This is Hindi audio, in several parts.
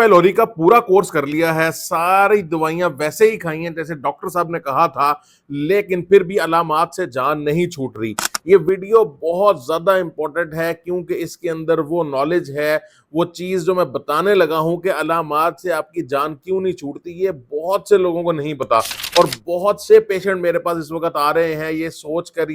पेलोरी का पूरा कोर्स कर लिया है, सारी दवाइयां वैसे ही खाई हैं जैसे डॉक्टर साहब ने कहा था, लेकिन फिर भी अलामात से जान नहीं छूट रही। ये वीडियो बहुत ज्यादा इंपॉर्टेंट है क्योंकि इसके अंदर वो नॉलेज है, वो चीज जो मैं बताने लगा हूं कि अलामात से आपकी जान क्यों नहीं छूटती, ये बहुत से लोगों को नहीं पता। और बहुत से पेशेंट मेरे पास इस वक्त आ रहे हैं ये सोच कर,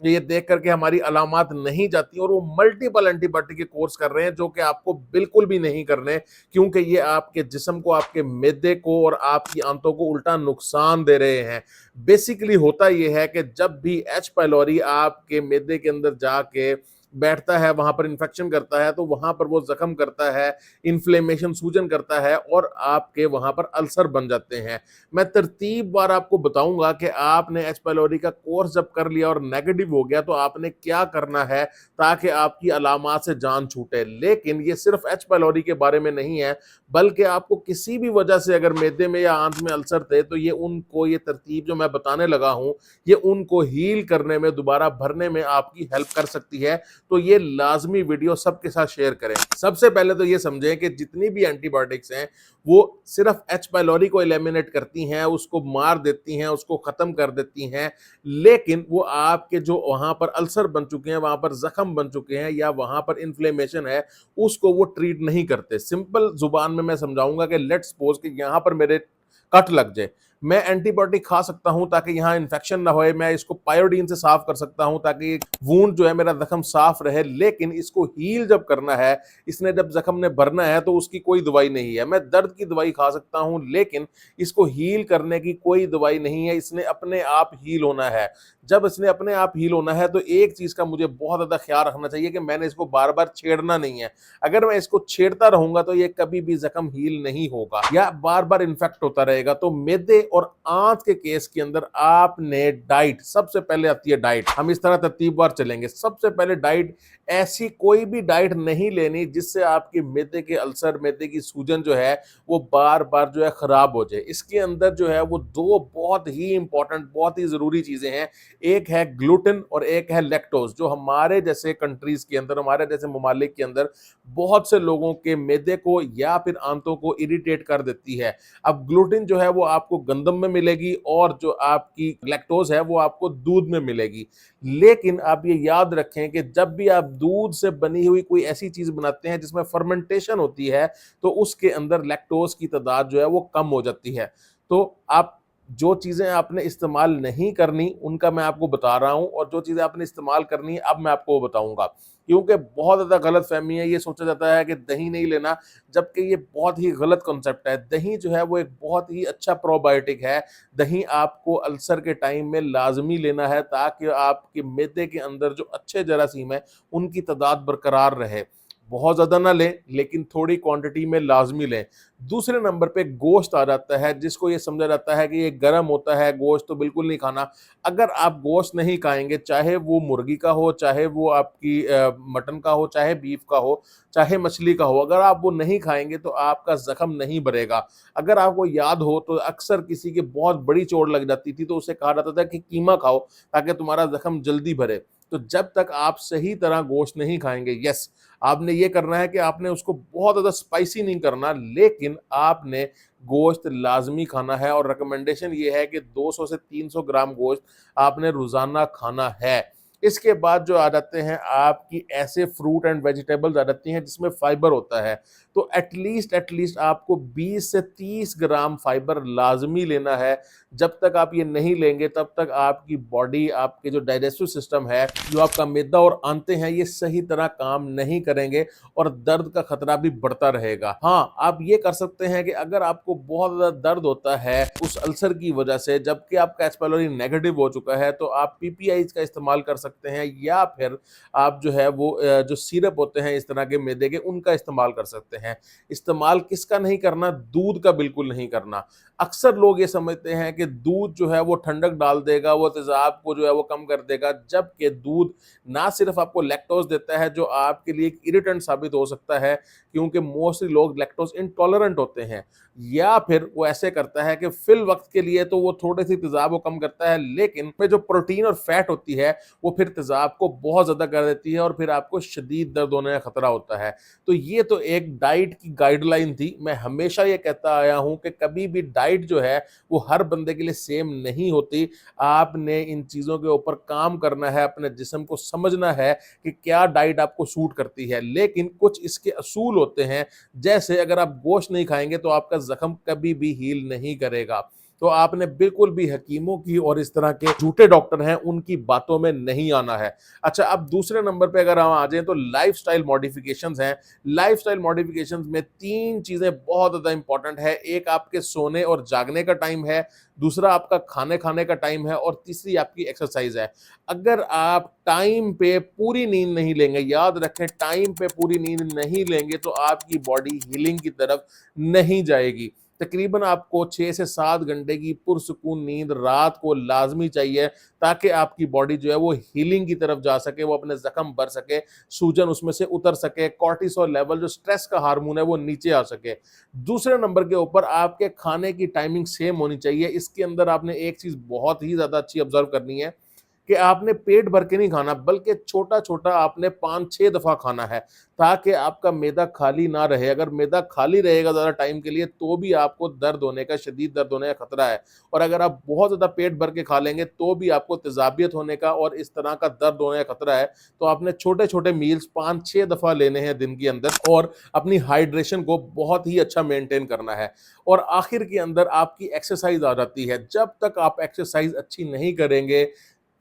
ये देख करके हमारी अलामात नहीं जाती, और वो मल्टीपल एंटीबायोटिक के कोर्स कर रहे हैं जो कि आपको बिल्कुल भी नहीं करने, क्योंकि ये आपके जिस्म को, आपके मैदे को और आपकी आंतों को उल्टा नुकसान दे रहे हैं। बेसिकली होता यह है कि जब भी एच पाइलोरी आपके मैदे के अंदर जाके बैठता है, वहां पर इंफेक्शन करता है, तो वहां पर वो जख्म करता है, इन्फ्लेमेशन, सूजन करता है और आपके वहां पर अल्सर बन जाते हैं। मैं तरतीब बार आपको बताऊंगा कि आपने एच पाइलोरी का कोर्स जब कर लिया और नेगेटिव हो गया तो आपने क्या करना है ताकि आपकी अलामात से जान छूटे। लेकिन ये सिर्फ एच पाइलोरी के बारे में नहीं है, बल्कि आपको किसी भी वजह से अगर मैदे में या आंत में अल्सर थे तो ये तरतीब जो मैं बताने लगा हूं, ये उनको हील करने में, दोबारा भरने में आपकी हेल्प कर सकती है। तो ये लाजमी वीडियो सबके साथ शेयर करें। सबसे पहले तो ये समझें कि जितनी भी एंटीबायोटिक्स हैं वो सिर्फ एच पाइलोरी को एलिमिनेट करती हैं, उसको मार देती हैं, उसको खत्म कर देती हैं, लेकिन वो आपके जो वहां पर अल्सर बन चुके हैं, वहां पर जख्म बन चुके हैं या वहां पर इन्फ्लेमेशन है, उसको वो ट्रीट नहीं करते। सिंपल जुबान में मैं समझाऊंगा कि लेट्स सपोज कि यहां पर मेरे कट लग जाए, मैं एंटीबायोटिक खा सकता हूं ताकि यहां इन्फेक्शन ना होए, मैं इसको पायोडीन से साफ कर सकता हूं ताकि वूंड जो है, मेरा जख्म साफ रहे। लेकिन इसको हील जब करना है, इसने जब जख्म ने भरना है, तो उसकी कोई दवाई नहीं है। मैं दर्द की दवाई खा सकता हूं लेकिन इसको हील करने की कोई दवाई नहीं है, इसने अपने आप हील होना है। जब इसने अपने आप हील होना है तो एक चीज का मुझे बहुत ज्यादा ख्याल रखना चाहिए कि मैंने इसको बार बार छेड़ना नहीं है। अगर मैं इसको छेड़ता रहूंगा तो ये कभी भी जख्म हील नहीं होगा या बार बार इन्फेक्ट होता रहेगा। तो मैदे और आंत के केस के अंदर आपने डाइट, सबसे पहले आती है डाइट। हम इस तरह तरतीबवार चलेंगे। सबसे पहले डाइट, ऐसी कोई भी डाइट नहीं लेनी जिससे आपके मैदे के अल्सर, मैदे की सूजन जो है वो बार बार जो है खराब हो जाए। इसके अंदर जो है वो दो बहुत ही इंपॉर्टेंट, बहुत ही जरूरी चीजें हैं। एक है ग्लूटेन और एक है लैक्टोज, जो हमारे जैसे कंट्रीज के अंदर, हमारे जैसे ममालिक के अंदर बहुत से लोगों के मैदे को या फिर आंतों को इरिटेट कर देती है। अब ग्लूटेन जो है वो आपको गंदम में मिलेगी और जो आपकी लैक्टोज है वो आपको दूध में मिलेगी। लेकिन आप ये याद रखें कि जब भी आप दूध से बनी हुई कोई ऐसी चीज बनाते हैं जिसमें फर्मेंटेशन होती है, तो उसके अंदर लैक्टोज की तादाद जो है वो कम हो जाती है। तो आप जो चीजें आपने इस्तेमाल नहीं करनी उनका मैं आपको बता रहा हूं, और जो चीजें आपने इस्तेमाल करनी है अब मैं आपको बताऊंगा। क्योंकि बहुत ज्यादा गलत फहमी है, ये सोचा जाता है कि दही नहीं लेना, जबकि ये बहुत ही गलत कॉन्सेप्ट है। दही जो है वो एक बहुत ही अच्छा प्रोबायोटिक है। दही आपको अल्सर के टाइम में लाजमी लेना है ताकि आपके मैदे के अंदर जो अच्छे जरासीम है उनकी तादाद बरकरार रहे। बहुत ज्यादा ना लें लेकिन थोड़ी क्वांटिटी में लाजमी लें। दूसरे नंबर पे गोश्त आ जाता है, जिसको ये समझा जाता है कि ये गर्म होता है, गोश्त तो बिल्कुल नहीं खाना। अगर आप गोश्त नहीं खाएंगे, चाहे वो मुर्गी का हो, चाहे वो आपकी मटन का हो, चाहे बीफ का हो, चाहे मछली का हो, अगर आप वो नहीं खाएंगे तो आपका जख्म नहीं भरेगा। अगर आपको याद हो तो अक्सर किसी की बहुत बड़ी चोट लग जाती थी तो उसे कहा जाता था कि कीमा खाओ ताकि तुम्हारा जख्म जल्दी भरे। तो जब तक आप सही तरह गोश्त नहीं खाएंगे, यस, आपने ये करना है कि आपने उसको बहुत ज्यादा स्पाइसी नहीं करना, लेकिन आपने गोश्त लाजमी खाना है। और रिकमेंडेशन ये है कि 200 से 300 ग्राम गोश्त आपने रोजाना खाना है। इसके बाद जो आ जाते हैं आपकी ऐसे फ्रूट एंड वेजिटेबल्स आ जाती हैं जिसमें फाइबर होता है। तो एटलीस्ट आपको 20 से 30 ग्राम फाइबर लाजमी लेना है। जब तक आप ये नहीं लेंगे तब तक आपकी बॉडी, आपके जो डाइजेस्टिव सिस्टम है, जो आपका मैदा और आंतें हैं, ये सही तरह काम नहीं करेंगे और दर्द का खतरा भी बढ़ता रहेगा। हाँ, आप ये कर सकते हैं कि अगर आपको बहुत ज्यादा दर्द होता है उस अल्सर की वजह से, जबकि आपका एच पाइलोरी नेगेटिव हो चुका है, तो आप पीपीआईज का इस्तेमाल कर सकते हैं या फिर आप जो है वो जो सिरप होते हैं इस तरह के मैदे के, उनका इस्तेमाल कर सकते हैं। इस्तेमाल किसका नहीं करना? दूध का बिल्कुल नहीं करना। अक्सर लोग ये समझते हैं कि दूध जो है वो ठंडक डाल देगा, वो तेजाब को जो है वो कम कर देगा, जबकि दूध ना सिर्फ आपको लैक्टोज देता है जो आपके लिए एक इरिटेंट साबित हो सकता है, क्योंकि मोस्टली लोग लैक्टोज इंटॉलरेंट होते हैं, या फिर वो ऐसे करता है कि फिल वक्त के लिए तो वो थोड़े सी तेजाब को कम करता है, लेकिन में जो प्रोटीन और फैट होती है वो फिर तेज़ाब को बहुत ज़्यादा कर देती है और फिर आपको शदीद दर्द होने का खतरा होता है। तो ये तो एक डाइट की गाइडलाइन थी। मैं हमेशा ये कहता आया हूँ कि कभी भी डाइट जो है वो हर बंदे के लिए सेम नहीं होती। आपने इन चीज़ों के ऊपर काम करना है, अपने जिस्म को समझना है कि क्या डाइट आपको सूट करती है। लेकिन कुछ इसके असूल होते हैं, जैसे अगर आप गोश्त नहीं खाएँगे तो आपका ज़ख्म कभी भी हील नहीं करेगा। तो आपने बिल्कुल भी हकीमों की और इस तरह के झूठे डॉक्टर हैं, उनकी बातों में नहीं आना है। अच्छा, अब दूसरे नंबर पे अगर हम आ जाएँ तो लाइफ़स्टाइल मॉडिफ़िकेशंस हैं। लाइफ़स्टाइल मॉडिफ़िकेशंस में 3 चीज़ें बहुत ज़्यादा इम्पोर्टेंट है। एक आपके सोने और जागने का टाइम है, दूसरा आपका खाने का टाइम है और तीसरी आपकी एक्सरसाइज़ है। अगर आप टाइम पे पूरी नींद नहीं लेंगे, याद रखें टाइम पे पूरी नींद नहीं लेंगे तो आपकी बॉडी हीलिंग की तरफ नहीं जाएगी। तकरीबन आपको 6 से 7 घंटे की पुरसुकून नींद रात को लाज़मी चाहिए, ताकि आपकी बॉडी जो है वो हीलिंग की तरफ जा सके, वो अपने ज़ख्म भर सके, सूजन उसमें से उतर सके, कॉर्टिसोल लेवल जो स्ट्रेस का हार्मोन है वो नीचे आ सके। दूसरे नंबर के ऊपर आपके खाने की टाइमिंग सेम होनी चाहिए। इसके अंदर आपने एक चीज़ बहुत ही ज़्यादा अच्छी ऑब्ज़र्व करनी है कि आपने पेट भर के नहीं खाना, बल्कि छोटा-छोटा आपने 5-6 दफ़ा खाना है, ताकि आपका मैदा खाली ना रहे। अगर मैदा खाली रहेगा ज़्यादा टाइम के लिए तो भी आपको दर्द होने का, शदीद दर्द होने का खतरा है। और अगर आप बहुत ज़्यादा पेट भर के खा लेंगे तो भी आपको तेज़ाबियत होने का और इस तरह का दर्द होने का खतरा है। तो आपने छोटे-छोटे मील्स 5-6 दफ़ा लेने हैं दिन के अंदर और अपनी हाइड्रेशन को बहुत ही अच्छा मेंटेन करना है। और आखिर के अंदर आपकी एक्सरसाइज़ आ जाती है। जब तक आप एक्सरसाइज़ अच्छी नहीं करेंगे,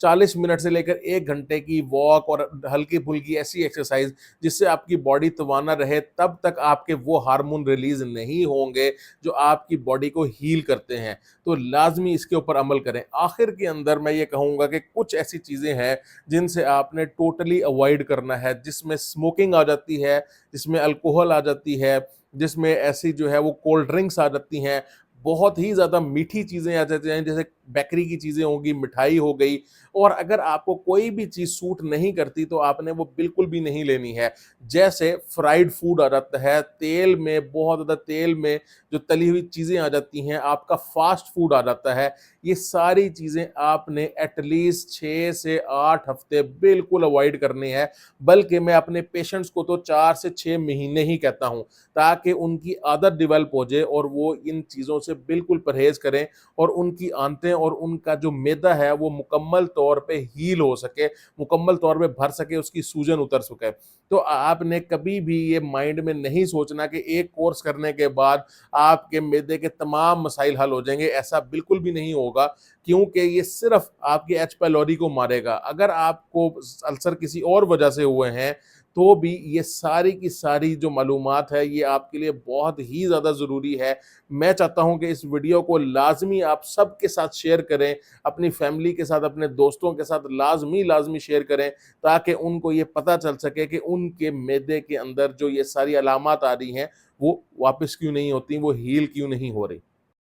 40 मिनट से लेकर 1 घंटे की वॉक और हल्की-फुल्की ऐसी एक्सरसाइज़ जिससे आपकी बॉडी तवाना रहे, तब तक आपके वो हार्मोन रिलीज़ नहीं होंगे जो आपकी बॉडी को हील करते हैं। तो लाज़मी इसके ऊपर अमल करें। आखिर के अंदर मैं ये कहूँगा कि कुछ ऐसी चीज़ें हैं जिनसे आपने टोटली अवॉइड करना है, जिसमें स्मोकिंग आ जाती है, जिसमें अल्कोहल आ जाती है, जिसमें ऐसी जो है वो कोल्ड ड्रिंक्स आ जाती हैं, बहुत ही ज़्यादा मीठी चीज़ें आ जाती हैं, जैसे बेकरी की चीज़ें होंगी, मिठाई हो गई। और अगर आपको कोई भी चीज़ सूट नहीं करती तो आपने वो बिल्कुल भी नहीं लेनी है। जैसे फ्राइड फूड आ जाता है, तेल में बहुत ज़्यादा तेल में जो तली हुई चीज़ें आ जाती हैं, आपका फ़ास्ट फूड आ जाता है, ये सारी चीज़ें आपने एटलीस्ट 6 से 8 हफ़्ते बिल्कुल अवॉइड करनी है। बल्कि मैं अपने पेशेंट्स को तो 4 से 6 महीने ही कहता हूँ, ताकि उनकी आदत डेवलप हो जाए और वो इन चीज़ों से बिल्कुल परहेज़ करें और उनकी आंतें और उनका जो मैदा है वो मुकम्मल तौर पे हील हो सके, मुकम्मल तौर पे भर सके, उसकी सूजन उतर सके। तो आपने कभी भी ये माइंड में नहीं सोचना कि एक कोर्स करने के बाद आपके मैदे के तमाम मसाइल हल हो जाएँगे, ऐसा बिल्कुल भी नहीं होगा, क्योंकि ये सिर्फ़ आपके एच पाइलोरी को मारेगा। अगर आपको अल्सर किसी और वजह से हुए हैं, तो भी ये सारी की सारी जो मालूमात है, ये आपके लिए बहुत ही ज़्यादा ज़रूरी है। मैं चाहता हूँ कि इस वीडियो को लाज़मी आप सबके साथ शेयर करें, अपनी फैमिली के साथ, अपने दोस्तों के साथ लाज़मी शेयर करें, ताकि उनको ये पता चल सके कि उनके मैदे के अंदर जो ये सारी अलामात आ रही हैं, वो वापस क्यों नहीं होती, वो हील क्यों नहीं हो रही।